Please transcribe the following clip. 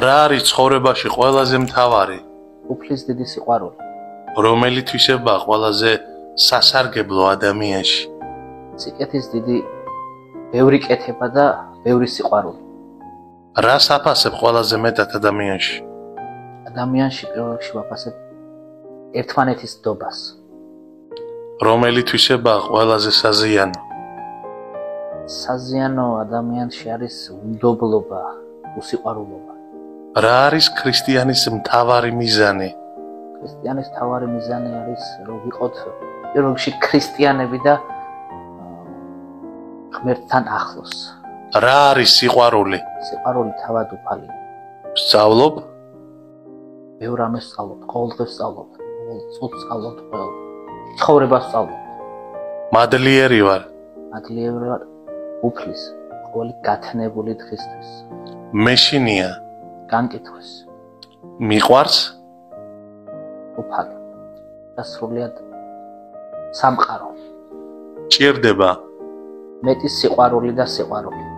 რა არის ცხოვრებაში ყველაზე მთავარი? უფლის დიდი სიყვარული. რომელი თვისებაა ყველაზე სასარგებლო ადამიანში? სიკეთის დიდი ბევრი კეთება და ბევრი სიყვარული. რას აფასებ ყველაზე მეტად ადამიანში? ადამიანში პირველ რიგში ვაფასებ ერთმანეთის ნდობას. რომელი თვისებაა ყველაზე საზიანო? საზიანო ადამიანში არის უნდობლობა, უსიყვარულობა. რა არის ქრისტიანის მთავარი მიზანი? ქრისტიანის მთავარი მიზანი არის რომ ვიყოთ პირველ რიგში ქრისტიანები და ღმერთთან ახლოს. რა არის სიყვარული? სიყვარული თავად უფალია. სწავლობ? ბევრ რამეს სწავლობ, ყოველდღე სწავლობ, ყოველ წუთს სწავლობ, ყოველ ცხოვრებას სწავლობ. მადლიერი ვარ. მადლიერი ვარ უფლის, ყოველი გათნებული დღისთვის. მეშინია. განკითხვის. მიყვარს? უფალი. და სრულიად სამყარო. ჭირდება. მეტი სიყვარული და სიყვარული.